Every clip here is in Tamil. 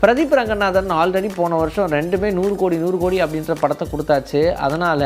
பிரதீப் ரங்கநாதன் ஆல்ரெடி போன வருஷம் ரெண்டுமே 100 கோடி அப்படின்ற படத்தை கொடுத்தாச்சு. அதனால்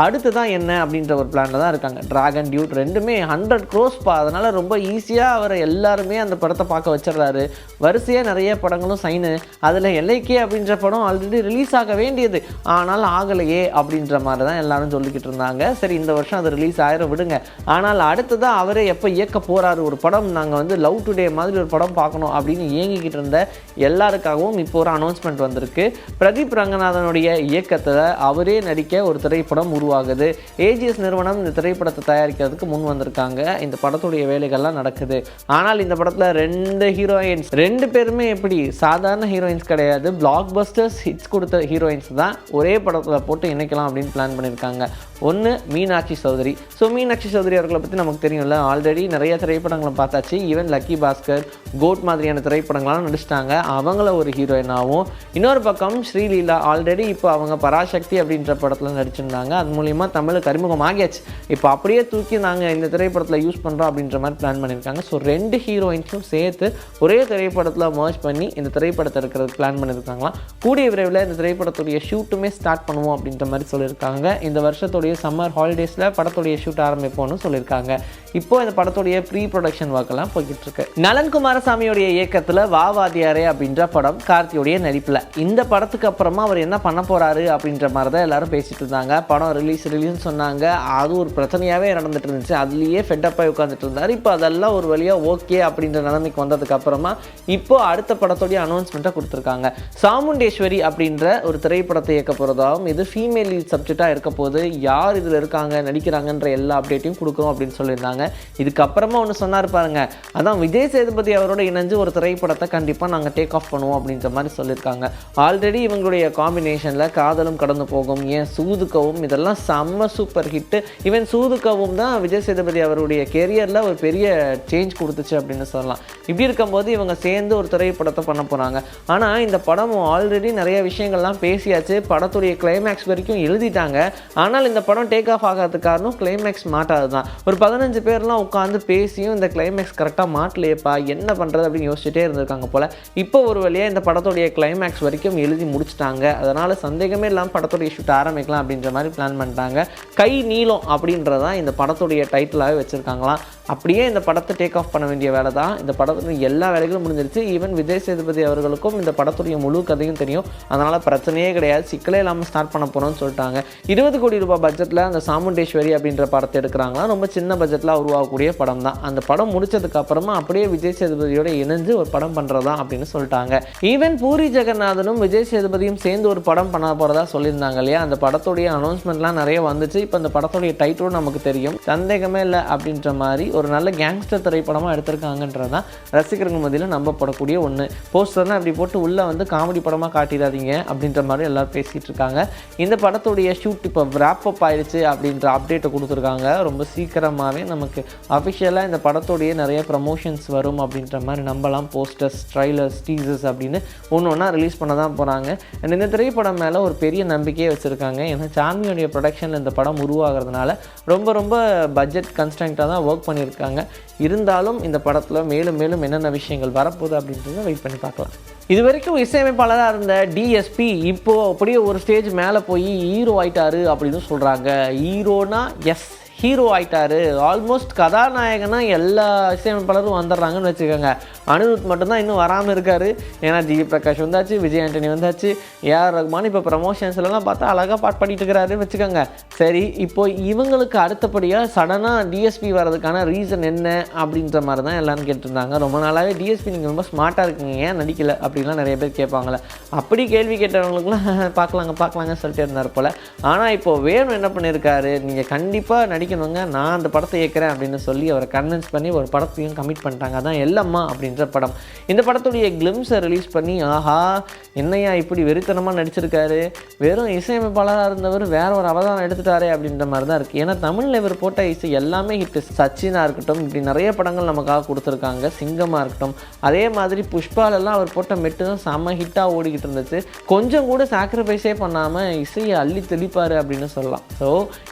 அடுத்து தான் என்ன அப்படின்ற ஒரு பிளானில் தான் இருக்காங்க. டிராகன் டியூட் ரெண்டுமே 100 crores அதனால் ரொம்ப ஈஸியாக அவரை எல்லாருமே அந்த படத்தை பார்க்க வச்சிடறாரு. வரிசையாக நிறைய படங்களும் சைனு. அதில் எல்ஐகே அப்படின்ற படம் ஆல்ரெடி ரிலீஸ் ஆக வேண்டியது, ஆனால் ஆகலையே அப்படின்ற மாதிரி தான் எல்லாரும் சொல்லிக்கிட்டு இருந்தாங்க. சரி, இந்த வருஷம் அது ரிலீஸ் ஆயிரம் விடுங்க. ஆனால் அடுத்ததான் அவரே எப்போ இயக்க போகிறாரு ஒரு படம், நாங்கள் வந்து லவ் டுடே மாதிரி ஒரு படம் பார்க்கணும் அப்படின்னு இயங்கிக்கிட்டு இருந்த எல்லாருக்காகவும் இப்போ ஒரு அனௌன்ஸ்மெண்ட் வந்திருக்கு. பிரதீப் ரங்கநாதனுடைய இயக்கத்தில் அவரே நடிக்க ஒரு திரைப்படம் உருவாகுது. ஏஜிஎஸ் நிறுவனம் இந்த திரைப்படத்தை தயாரிக்கிறதுக்கு முன் வந்திருக்காங்க. இந்த படத்துடைய வேலைகள்லாம் நடக்குது. ஆனால் இந்த படத்தில் 2 ஹீரோயின்ஸ், 2 பேருமே எப்படி சாதாரண ஹீரோயின்ஸ் கிடையாது, பிளாக் பஸ்டர்ஸ் ஹிட்ஸ் கொடுத்த ஹீரோயின்ஸ் தான் ஒரே படத்தில் போட்டு இணைக்கலாம் அப்படின்னு பிளான் பண்ணியிருக்காங்க. ஒன்று மீனாட்சி சௌதரி. ஸோ மீனாட்சி சௌதரி அவர்களை பற்றி நமக்கு தெரியும்ல, ஆல்ரெடி நிறைய திரைப்படங்களை பார்த்தாச்சு. ஈவன் லக்கி பாஸ்கர், கோட் மாதிரியான திரைப்படங்கள்லாம் நடிச்சிட்டாங்க. அவங்கள ஒரு ஹீரோயினாகவும், இன்னொரு பக்கம் ஸ்ரீலீலா ஆல்ரெடி இப்போ அவங்க பராசக்தி அப்படின்ற படத்தில் நடிச்சிருந்தாங்க. அது மூலிமா தமிழுக்கு அறிமுகம் ஆகியாச்சு. இப்போ அப்படியே தூக்கி நாங்கள் இந்த திரைப்படத்தில் யூஸ் பண்ணுறோம் அப்படின்ற மாதிரி பிளான் பண்ணியிருக்காங்க. ஸோ 2 ஹீரோயின்ஸும் சேர்த்து ஒரே திரைப்படத்தில் மர்ஜ் பண்ணி இந்த திரைப்படத்தை இருக்கிறதுக்கு பிளான் பண்ணியிருக்காங்களாம். கூடிய விரைவில் இந்த திரைப்படத்துடைய ஷூட்டுமே ஸ்டார்ட் பண்ணுவோம் அப்படின்ற மாதிரி சொல்லியிருக்காங்க. இந்த வருஷத்துடைய சம்மர் ஹாலிடேஸில் படத்துடைய ஷூட் ஆரம்பிப்போம்னு சொல்லியிருக்காங்க. இப்போ இந்த படத்துடைய ப்ரீ ப்ரொடக்ஷன் ஒர்க்கெல்லாம் போய்கிட்டு இருக்கு. நலன் குமாரசாமியோடைய இயக்கத்தில் வாவாதியாரே அப்படின்ற படம் கார்த்தியோடைய நடிப்பில். இந்த படத்துக்கு அப்புறமா அவர் என்ன பண்ண போறாரு அப்படின்ற மாதிரி தான் எல்லாரும் பேசிட்டு இருந்தாங்க. படம் ரிலீஸ்னு சொன்னாங்க. அது ஒரு பிரச்சனையாகவே நடந்துட்டு இருந்துச்சு. அதுலேயே ஃபெட்டப்பாக உட்காந்துட்டு இருந்தார். இப்போ அதெல்லாம் ஒரு வழியாக ஓகே அப்படின்ற நிலைமைக்கு வந்ததுக்கு அப்புறமா இப்போ அடுத்த படத்துடைய அனௌன்ஸ்மெண்ட்டை கொடுத்துருக்காங்க. சாமுண்டேஸ்வரி அப்படின்ற ஒரு திரைப்படத்தை இயக்க போகிறதாகவும், இது ஃபீமேல் லீட் சப்ஜெக்டாக இருக்க போது, யார் இதில் இருக்காங்க நடிக்கிறாங்கன்ற எல்லா அப்டேட்டையும் கொடுக்குறோம் அப்படின்னு சொல்லியிருந்தாங்க. இதுக்கப்புறமா ஒன்று சொன்னார் பாருங்க, அதான் விஜய் சேதுபதி அவரோட இணைஞ்சு ஒரு திரைப்படத்தை கண்டிப்பாக நாங்கள் டேக் ஆஃப் பண்ணுவோம் அப்படின்ற மாதிரி சொல்லியிருக்காங்க. ஆல்ரெடி இவங்களுடைய காம்பினேஷனில் காதலும் கடந்து போகும், ஏன் சூதுக்கவும், இதெல்லாம் செம்ம சூப்பர் ஹிட்டு. ஈவன் சூதுக்கவும் தான் விஜய் சேதுபதி அவருடைய கெரியரில் ஒரு பெரிய சேஞ்ச் கொடுத்துச்சு அப்படின்னு சொல்லலாம். இப்படி இருக்கும்போது இவங்க சேர்ந்து ஒரு திரைப்படத்தை பண்ண போகிறாங்க. ஆனால் இந்த படம் ஆல்ரெடி நிறைய விஷயங்கள்லாம் பேசியாச்சு. படத்துடைய கிளைமேக்ஸ் வரைக்கும் எழுதிட்டாங்க. ஆனால் இந்த படம் டேக் ஆஃப் ஆகிறதுக்கு காரணம் கிளைமேக்ஸ் மாட்டாது தான். ஒரு 15 பேர்லாம் உட்காந்து பேசியும் இந்த கிளைமேக்ஸ் கரெக்டாக மாட்டலையேப்பா, என்ன பண்ணுறது அப்படின்னு யோசிச்சுட்டே இருந்திருக்காங்க போல். இப்போ ஒரு வழியாக இந்த படத்துடைய கிளைமேக்ஸ் வரைக்கும் எழுதி முடிச்சிட்டாங்க. அதனால் சந்தேகமே இல்லாமல் படத்துடைய ஷூட் ஆரம்பிக்கலாம் அப்படின்ற மாதிரி பிளான் பண்ணிட்டாங்க. கை நீளம் அப்படின்றதான் இந்த படத்துடைய டைட்டிலாகவே வச்சுருக்காங்களாம். அப்படியே இந்த படத்தை டேக் ஆஃப் பண்ண வேண்டிய வேலை தான். இந்த படத்துடைய எல்லா வேலைகளும் முடிஞ்சிருச்சு. ஈவன் விஜய் சேதுபதி அவர்களுக்கும் இந்த படத்துடைய முழு கதையும் தெரியும். அதனால் பிரச்சனையே கிடையாது, சிக்கலே இல்லாமல் ஸ்டார்ட் பண்ண போகிறோம்னு சொல்லிட்டாங்க. 20 கோடி ரூபாய் பட்ஜெட்டில் அந்த சாமுண்டேஸ்வரி அப்படின்ற படத்தை எடுக்கிறாங்களா. ரொம்ப சின்ன பட்ஜெட்டில் உருவாகக்கூடிய படம் தான். அந்த படம் முடிச்சதுக்கு அப்புறமா அப்படியே விஜய் சேதுபதியோட இணைஞ்சு ஒரு படம் பண்ணுறதா அப்படின்னு சொல்லிட்டாங்க. ஈவன் பூரி ஜெகநாதனும் விஜய் சேதுபதியும் சேர்ந்து ஒரு படம் பண்ண போகிறதா சொல்லியிருந்தாங்க இல்லையா. அந்த படத்துடைய அனௌன்ஸ்மெண்ட்லாம் நிறைய வந்துச்சு. இப்போ அந்த படத்துடைய டைட்டிலும் நமக்கு தெரியும், சந்தேகமே இல்லை அப்படின்ற மாதிரி ஒரு நல்ல கேங்ஸ்டர் திரைப்படமாக எடுத்திருக்காங்கன்றதான் ரசிகர்கள் மத்தியில் நம்பப்படக்கூடிய ஒன்று. போஸ்டர்லாம் அப்படி போட்டு உள்ளே வந்து காமெடி படமாக காட்டிடாதீங்க அப்படின்ற மாதிரி எல்லோரும் பேசிகிட்டு இருக்காங்க. இந்த படத்துடைய ஷூட் இப்போ ராப் அப் ஆயிடுச்சு அப்படின்ற அப்டேட்டை கொடுத்துருக்காங்க. ரொம்ப சீக்கிரமாகவே நமக்கு அஃபிஷியலாக இந்த படத்துடைய நிறைய ப்ரமோஷன்ஸ் வரும் அப்படின்ற மாதிரி நம்பலாம். போஸ்டர்ஸ், ட்ரைலர்ஸ், டீசர்ஸ் அப்படின்னு ஒன்று ரிலீஸ் பண்ண தான் போகிறாங்க. அண்ட் இந்த திரைப்படம் மேலே ஒரு பெரிய நம்பிக்கையே வச்சுருக்காங்க. ஏன்னா சார்மியோடைய ப்ரொடக்ஷனில் இந்த படம் உருவாகிறதுனால ரொம்ப பட்ஜெட் கன்ஸ்டன்ட்டாக தான் ஒர்க் பண்ணியிருக்காங்க. இருந்தாலும் இந்த படத்தில் மேலும் மேலும் என்னென்ன விஷயங்கள் வரப்போகுது அப்படின்றத வெயிட் பண்ணி பார்க்கலாம். இது வரைக்கும் இசையமைப்பாளராக இருந்த டிஎஸ்பி இப்போது அப்படியே ஒரு ஸ்டேஜ் மேலே போய் ஹீரோ ஆயிட்டாரு அப்படின்னு சொல்கிறாங்க. ஹீரோனா எஸ், ஹீரோ ஆகிட்டாரு. ஆல்மோஸ்ட் கதாநாயகனா எல்லா இசையமைப்பாளரும் வந்துடுறாங்கன்னு வச்சுக்கோங்க. அனிருத் மட்டும்தான் இன்னும் வராமல் இருக்கார். ஏன்னா ஜிவி பிரகாஷ் வந்தாச்சு, விஜய் ஆண்டனி வந்தாச்சு, ஏஆர் ரஹ்மான் இப்போ ப்ரமோஷன்ஸ்லாம் பார்த்தா அழகாக பாட்டு பாடிட்டு இருக்கிறாரு வச்சுக்கோங்க. சரி, இப்போ இவங்களுக்கு அடுத்தபடியாக சடனாக டிஎஸ்பி வர்றதுக்கான ரீசன் என்ன அப்படின்ற மாதிரி தான் எல்லாரும் கேட்டுருந்தாங்க. ரொம்ப நாளாகவே டிஎஸ்பி நீங்கள் ரொம்ப ஸ்மார்ட்டாக இருக்கீங்க, ஏன் நடிக்கலை அப்படின்லாம் நிறைய பேர் கேட்பாங்களே. அப்படி கேள்வி கேட்டவங்களுக்குலாம் பார்க்கலாங்க சொல்லிட்டு இருந்தார் போல். ஆனால் இப்போது வேணும் என்ன பண்ணியிருக்காரு, நீங்கள் கண்டிப்பாக நடிக்கணுங்க, நான் அந்த படத்தை இயக்கிறேன் அப்படின்னு சொல்லி அவரை கன்வின்ஸ் பண்ணி ஒரு படத்தையும் கமிட் பண்ணிட்டாங்க. அதான் எல்லம்மா அப்படின்ற படம். இந்த படத்துடைய கிளிம்ஸை ரிலீஸ் பண்ணி, ஆஹா என்னையா இப்படி வெறித்தனமாக நடிச்சிருக்காரு, வெறும் இசையமைப்பாளராக இருந்தவர் வேற ஒரு அவதாரம் எடுத்துட்டாரே அப்படின்ற மாதிரி தான் இருக்குது. ஏன்னா தமிழில் இவர் போட்ட இசை எல்லாமே ஹிட்டு. சச்சினாக இருக்கட்டும், இப்படி நிறைய படங்கள் நமக்காக கொடுத்துருக்காங்க. சிங்கமாக இருக்கட்டும், அதே மாதிரி புஷ்பாலெல்லாம் அவர் போட்ட மெட்டு தான் செம்ம ஹிட்டாக ஓடிக்கிட்டு இருந்துச்சு. கொஞ்சம் கூட சாக்ரிஃபைஸே பண்ணாமல் இசையை அள்ளி தெளிப்பார் அப்படின்னு சொல்லலாம். ஸோ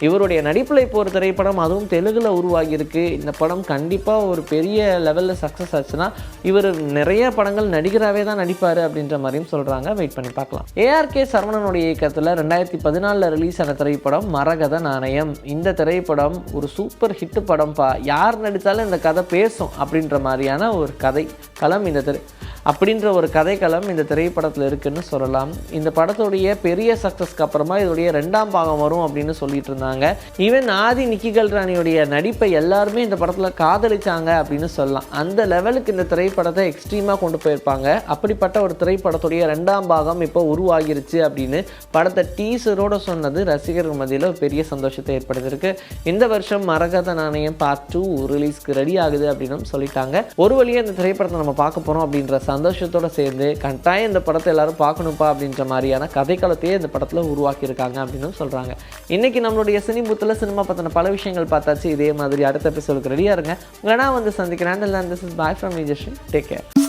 இவருடைய நடிப்பில் இப்போ ஒரு திரைப்படம், அதுவும் தெலுங்குல உருவாகியிருக்கு. இந்த படம் கண்டிப்பாக ஒரு பெரிய லெவலில் சக்ஸஸ் ஆச்சுன்னா இவர் நிறைய படங்கள் நடிகராகவே தான் நடிப்பார் அப்படின்ற மாதிரியும் சொல்கிறாங்க. வெயிட் பண்ணி பார்க்கலாம். ஏஆர்கே சரவணனுடைய இயக்கத்தில் 2014 ரிலீஸ் ஆன திரைப்படம் மரகத நாணயம். இந்த திரைப்படம் ஒரு சூப்பர் ஹிட் படம்ப்பா. யார் நடித்தாலும் இந்த கதை பேசும் அப்படின்ற மாதிரியான ஒரு கதை களம் அப்படின்ற ஒரு கதைக்களம் இந்த திரைப்படத்தில் இருக்குன்னு சொல்லலாம். இந்த படத்துடைய பெரிய சக்ஸஸ்க்கு அப்புறமா இதோடைய 2ஆம் பாகம் வரும் அப்படின்னு சொல்லிட்டு இருந்தாங்க. ஈவன் ஆதி நிக்கி கல்ராணியுடைய நடிப்பை எல்லாருமே இந்த படத்தில் காதலிச்சாங்க அப்படின்னு சொல்லலாம். அந்த லெவலுக்கு இந்த திரைப்படத்தை எக்ஸ்ட்ரீமாக கொண்டு போயிருப்பாங்க. அப்படிப்பட்ட ஒரு திரைப்படத்துடைய 2ஆம் பாகம் இப்போ உருவாகிருச்சு அப்படின்னு படத்தை டீசரோட சொன்னது ரசிகர்கள் மத்தியில் ஒரு பெரிய சந்தோஷத்தை ஏற்படுத்தியிருக்கு. இந்த வருஷம் மரகத நாணயம் பார்ட் 2 ரிலீஸ்க்கு ரெடி ஆகுது அப்படின்னு சொல்லிட்டாங்க. ஒரு வழியாக இந்த திரைப்படத்தை நம்ம பார்க்க போகிறோம் அப்படின்ற சந்தோஷத்தோடு சேர்ந்து கட்டாயம் இந்த படத்தை எல்லாரும் பார்க்கணும்ப்பா அப்படின்ற மாதிரியான கதைக்களத்தையே இந்த படத்தில் உருவாக்கியிருக்காங்க அப்படின்னு சொல்கிறாங்க. இன்றைக்கி நம்மளுடைய சினிபூத்தில் சினிமா பற்றின பல விஷயங்கள் பார்த்தாச்சு. இதே மாதிரி அடுத்த எபிசோடுக்கு ரெடியாக இருங்க. உங்களை நான் வந்து சந்திக்கிறேன். This is bye from Vijayasri. Take care.